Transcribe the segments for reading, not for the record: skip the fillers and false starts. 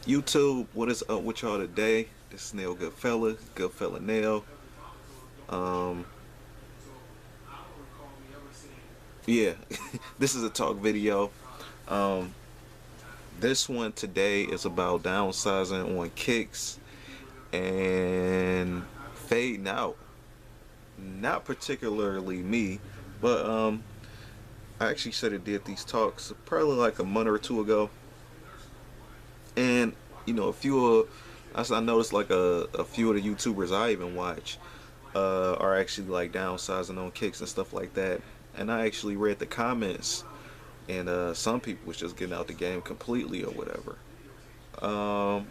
YouTube, what is up with y'all today? This is Nail Goodfella Nail. Um, yeah, this is a talk video. Um, this one today is about downsizing on kicks and fading out. Not particularly me, but I actually should have did these talks probably like a month or two ago, and a few of as I noticed like a few of the YouTubers I even watch are actually like downsizing on kicks and stuff like that. And I actually read the comments, and some people was just getting out the game completely or whatever. Um,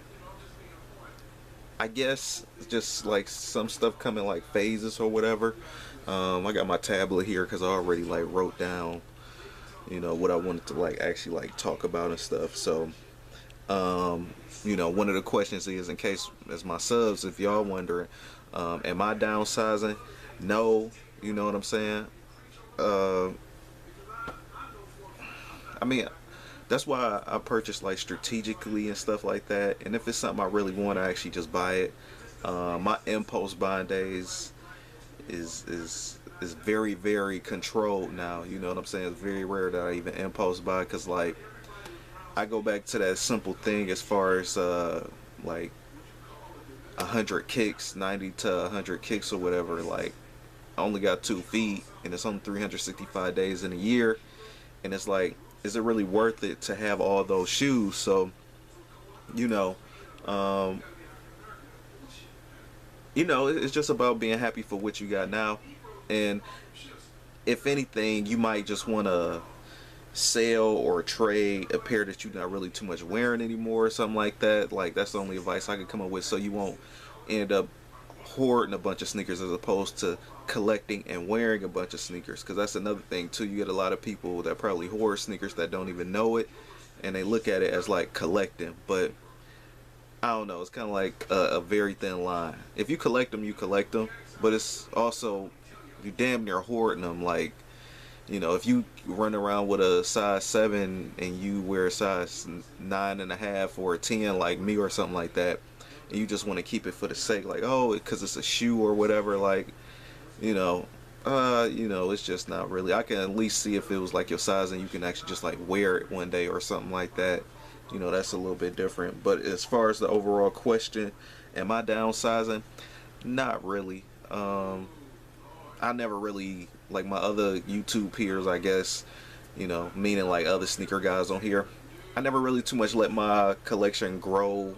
I guess just like some stuff coming like phases or whatever. I got my tablet here because I already like wrote down, what I wanted to like actually like talk about and stuff. So, one of the questions is, in case as my subs, if y'all wondering, am I downsizing? No, you know what I'm saying. Uh, I mean, that's why I purchase like strategically and stuff like that. And if it's something I really want, I actually just buy it. My impulse buying days is very very controlled now. You know what I'm saying? It's very rare that I even impulse buy because like I go back to that simple thing as far as like 100 kicks, 90 to 100 kicks or whatever. Like I only got 2 feet, and it's only 365 days in a year, and it's like, is it really worth it to have all those shoes? So, you know, um, it's just about being happy for what you got now, and if anything, you might just want to sell or trade a pair that you're not really too much wearing anymore or something like that. Like that's the only advice I could come up with, so you won't end up hoarding a bunch of sneakers as opposed to collecting and wearing a bunch of sneakers, because that's another thing too. You get a lot of people that probably hoard sneakers that don't even know it, and they look at it as like collecting, but I don't know, it's kind of like a very thin line. If you collect them, you collect them, but it's also, you damn near hoarding them. Like, if you run around with a size 7 and you wear a size 9.5 or a 10 like me or something like that, and you just want to keep it for the sake, like, oh, because it's a shoe or whatever, like, it's just not really. I can at least see if it was like your size and you can actually just like wear it one day or something like that. That's a little bit different. But as far as the overall question, am I downsizing? Not really. I never really, like my other YouTube peers, I guess, meaning like other sneaker guys on here, I never really too much let my collection grow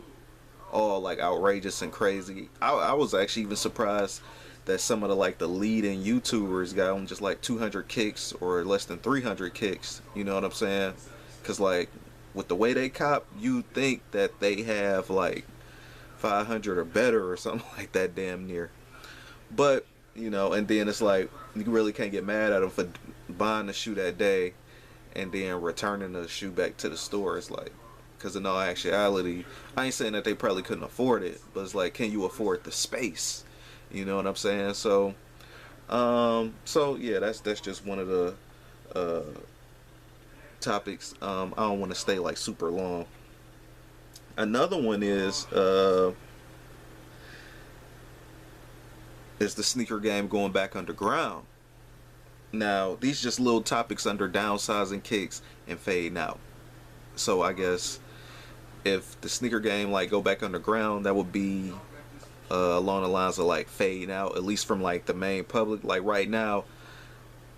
all like outrageous and crazy. I was actually even surprised that some of the like the leading YouTubers got on just like 200 kicks or less than 300 kicks. You know what I'm saying? Because like with the way they cop, you think that they have like 500 or better or something like that, damn near. But and then it's like you really can't get mad at them for buying the shoe that day and then returning the shoe back to the store. It's like, because in all actuality, I ain't saying that they probably couldn't afford it, but it's like, can you afford the space? You know what I'm saying? So yeah, that's just one of the uh, topics. I don't want to stay like super long. Another one is the sneaker game going back underground. Now, these just little topics under downsizing kicks and fading out. So I guess if the sneaker game like go back underground, that would be along the lines of like fading out, at least from like the main public. Like right now,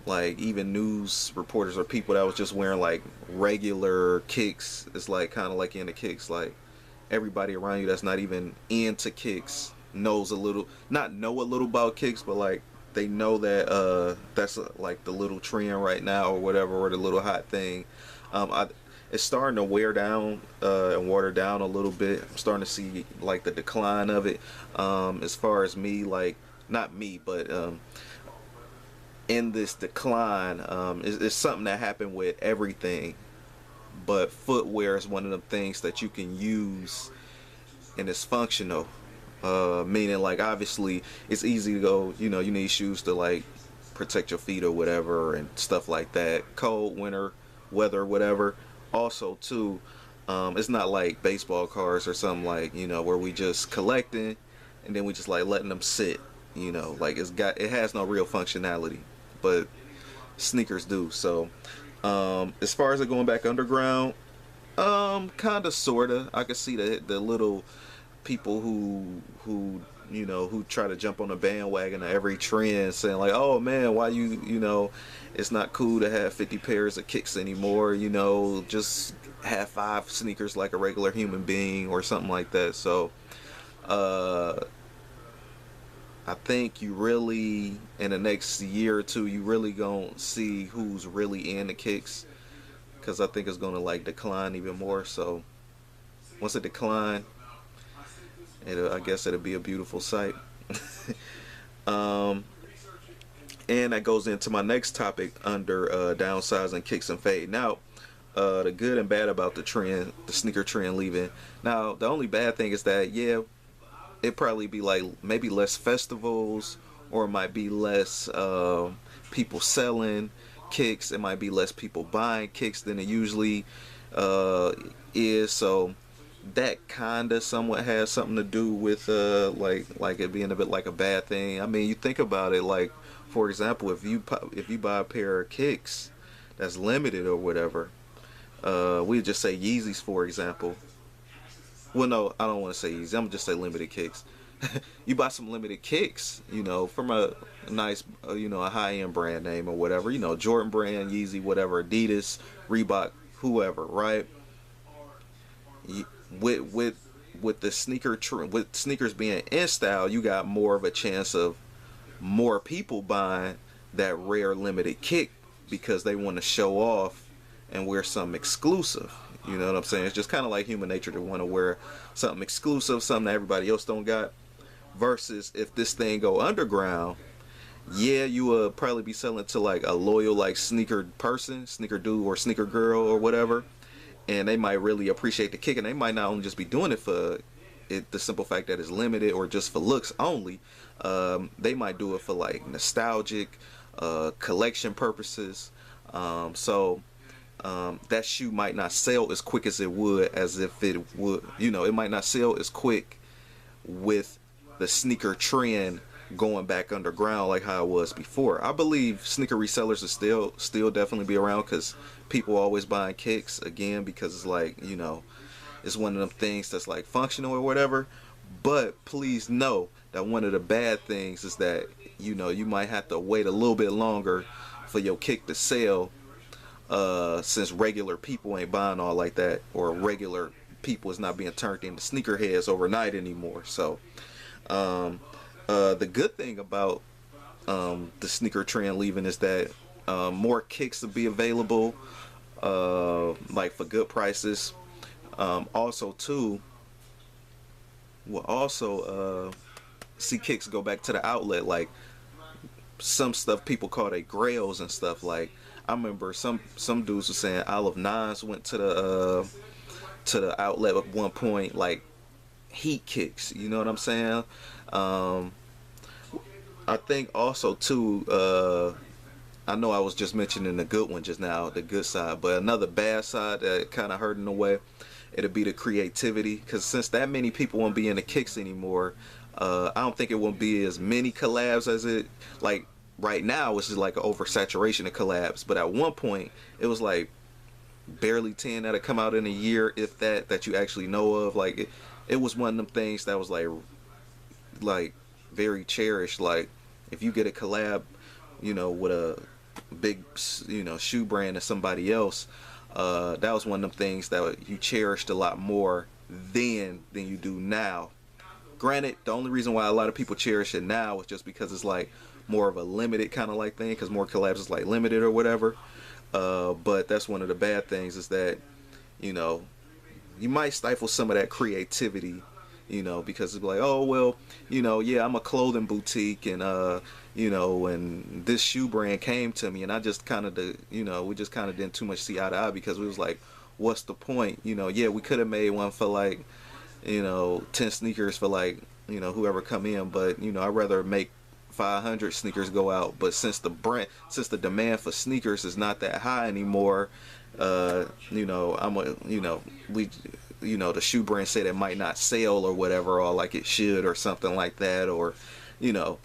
like even news reporters or people that was just wearing like regular kicks, it's like kind of like into kicks. Like everybody around you that's not even into kicks knows a little, not know a little about kicks, but like they know that that's like the little trend right now or whatever, or the little hot thing. It's starting to wear down and water down a little bit. I'm starting to see like the decline of it. As far as me, like not me, but in this decline, it's something that happened with everything. But footwear is one of the things that you can use and it's functional. Meaning like obviously it's easy to go, you need shoes to like protect your feet or whatever and stuff like that. Cold, winter, weather, whatever. Also too, It's not like baseball cards or something like, where we just collecting and then we just like letting them sit. Like it has no real functionality, but sneakers do. So as far as it going back underground, kind of, sorta. I can see the little people who try to jump on the bandwagon of every trend, saying like, "Oh man, why it's not cool to have 50 pairs of kicks anymore. Just have 5 sneakers like a regular human being or something like that." So, uh, I think you really in the next year or two, you really gonna see who's really in the kicks, because I think it's gonna like decline even more. So once it decline, I guess it'll be a beautiful sight. um, and that goes into my next topic under downsizing, kicks, and fading out. The good and bad about the sneaker trend leaving. Now, the only bad thing is that, yeah, it probably be like maybe less festivals, or it might be less people selling kicks. It might be less people buying kicks than it usually uh, is. So that kind of somewhat has something to do with like it being a bit like a bad thing. I mean, you think about it, like for example, if you buy a pair of kicks that's limited or whatever, we just say Yeezys for example. Well, no, I don't want to say Yeezys. I'm gonna just say limited kicks. You buy some limited kicks, from a nice, a high end brand name or whatever, Jordan brand, Yeezy, whatever, Adidas, Reebok, whoever, right? With the with sneakers being in style, you got more of a chance of more people buying that rare limited kick because they want to show off and wear something exclusive. You know what I'm saying? It's just kind of like human nature to want to wear something exclusive, something that everybody else don't got. Versus if this thing go underground, yeah, you will probably be selling to like a loyal like sneaker person, sneaker dude or sneaker girl or whatever, and they might really appreciate the kick, and they might not only just be doing it for the simple fact that it's limited or just for looks only. They might do it for like nostalgic collection purposes. So that shoe might not sell as quick as it would as if it would, it might not sell as quick with the sneaker trend going back underground like how it was before. I believe sneaker resellers will still definitely be around, because people always buying kicks again, because it's like, it's one of them things that's like functional or whatever. But please know that one of the bad things is that you might have to wait a little bit longer for your kick to sell, since regular people ain't buying all like that, or regular people is not being turned into sneakerheads overnight anymore. So the good thing about the sneaker trend leaving is that more kicks will be available, like for good prices. Also too, we'll also see kicks go back to the outlet, like some stuff people call they grails and stuff. Like I remember some dudes were saying Olive Nines went to the outlet at one point, like heat kicks. You know what I'm saying? I think also too, I know I was just mentioning the good one just now, the good side, but another bad side that kind of hurt in a way, it'll be the creativity, because since that many people won't be in the kicks anymore, I don't think it won't be as many collabs as it, like right now it's just like an oversaturation of collabs, but at one point it was like barely 10 that'll come out in a year, if that you actually know of. Like it was one of them things that was like very cherished. Like if you get a collab, with a big, shoe brand or somebody else, that was one of them things that you cherished a lot more then than you do now. Granted, the only reason why a lot of people cherish it now is just because it's like more of a limited kind of like thing, because more collabs is like limited or whatever. But that's one of the bad things, is that you might stifle some of that creativity, because it's like, oh well, yeah, I'm a clothing boutique, and and this shoe brand came to me, and I just kind of we just kind of didn't too much see eye to eye, because we was like, what's the point? Yeah, we could have made one for like 10 sneakers for like whoever come in, but I'd rather make 500 sneakers go out. But since the demand for sneakers is not that high anymore, You know, the shoe brand said it might not sell or whatever, or like it should or something like that, or, you know.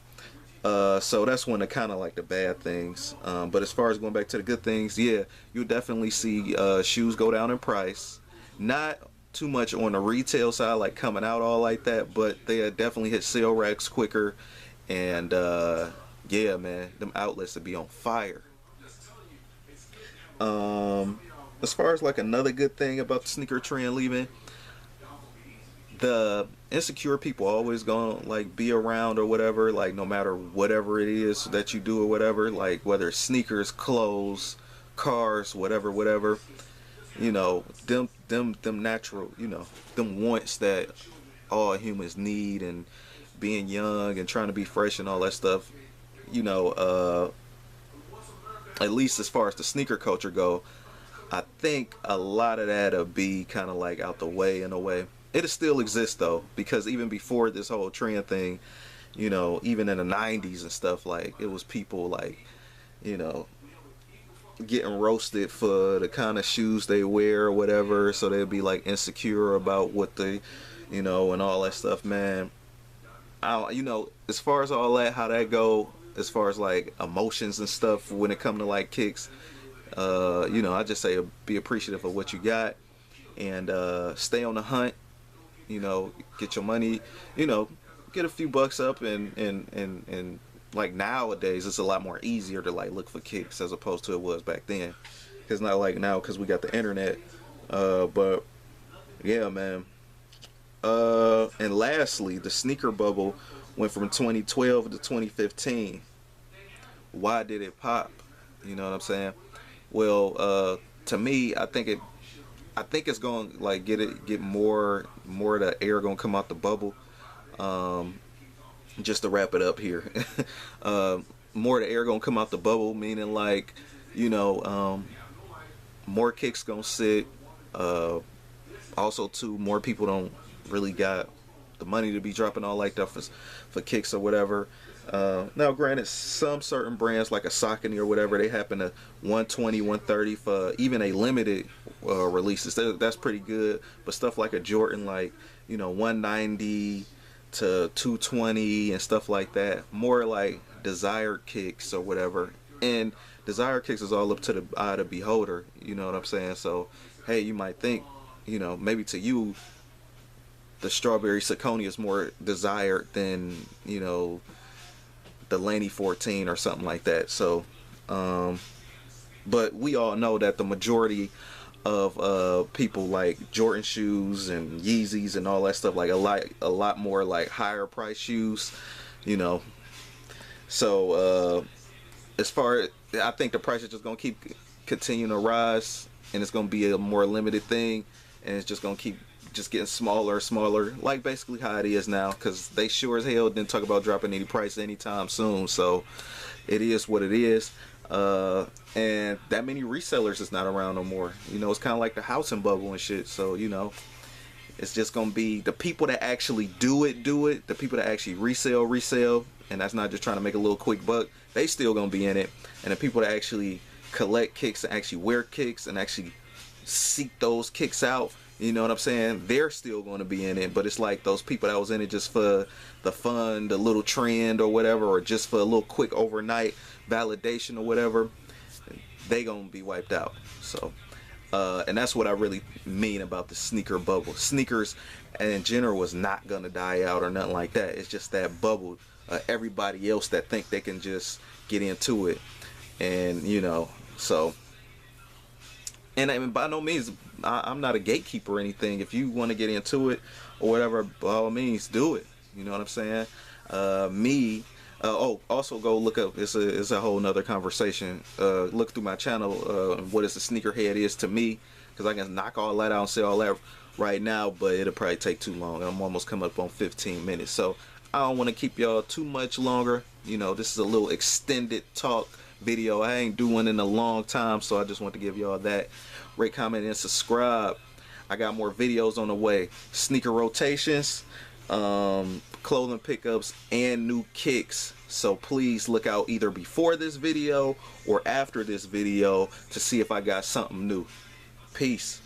So that's one of kind of like the bad things. But as far as going back to the good things, yeah, you'll definitely see shoes go down in price. Not too much on the retail side, like coming out all like that, but they definitely hit sale racks quicker. And yeah, man, them outlets would be on fire. As far as like another good thing about the sneaker trend leaving, the insecure people always gonna like be around or whatever, like no matter whatever it is that you do or whatever, like whether it's sneakers, clothes, cars, whatever, you know, them natural, you know, them wants that all humans need, and being young and trying to be fresh and all that stuff, you know, at least as far as the sneaker culture go, I think a lot of that'll be kind of like out the way in a way. It'll still exist though, because even before this whole trend thing, you know, even in the 90s and stuff, like it was people like, you know, getting roasted for the kind of shoes they wear or whatever, so they'd be like insecure about what they, you know, and all that stuff, man. You know, as far as all that, how that go, as far as like emotions and stuff when it come to like kicks, you know, I just say be appreciative of what you got, and stay on the hunt. You know, get your money, you know, get a few bucks up, and like nowadays it's a lot more easier to like look for kicks as opposed to it was back then. It's not like now because we got the internet. But yeah, man. And lastly, the sneaker bubble went from 2012 to 2015. Why did it pop? You know what I'm saying? Well, to me, I think it's going to like get more of the air going to come out the bubble. Just to wrap it up here, more of the air going to come out the bubble, meaning like, you know, more kicks going to sit. Also, too, more people don't really got the money to be dropping all like that for kicks or whatever. Now granted, some certain brands like a Saucony or whatever, they happen to 120, 130 for even a limited releases. That's pretty good. But stuff like a Jordan, like, you know, 190 to 220 and stuff like that, more like desired kicks or whatever. And desired kicks is all up to the eye of the beholder, you know what I'm saying? So hey, you might think, you know, maybe to you the strawberry Saucony is more desired than, you know, the Laney 14 or something like that. So but we all know that the majority of people like Jordan shoes and Yeezys and all that stuff, like a lot more like higher price shoes, you know. So as far as, I think the price is just gonna keep continuing to rise, and it's gonna be a more limited thing, and it's just gonna keep just getting smaller and smaller, like basically how it is now, because they sure as hell didn't talk about dropping any price anytime soon. So it is what it is. And that many resellers is not around no more. You know, it's kind of like the housing bubble and shit. So, you know, it's just gonna be the people that actually do it. The people that actually resell, and that's not just trying to make a little quick buck. They still gonna be in it. And the people that actually collect kicks and actually wear kicks and actually seek those kicks out, you know what I'm saying, they're still going to be in it. But it's like those people that was in it just for the fun, the little trend or whatever, or just for a little quick overnight validation or whatever, they gonna be wiped out. So and that's what I really mean about the sneaker bubble. Sneakers in general was not gonna die out or nothing like that. It's just that bubble, everybody else that think they can just get into it. And you know, so, and I mean, by no means I'm not a gatekeeper or anything. If you want to get into it or whatever, by all means do it. You know what I'm saying? Also go look up, it's a whole nother conversation. Look through my channel, what is a sneakerhead is to me, because I can knock all that out and say all that right now, but it'll probably take too long. I'm almost coming up on 15 minutes, so I don't want to keep y'all too much longer. You know, this is a little extended talk video. I ain't doing in a long time, so I just want to give y'all that. Rate, comment, and subscribe. I got more videos on the way. Sneaker rotations, clothing pickups and new kicks. So please look out either before this video or after this video to see if I got something new. Peace.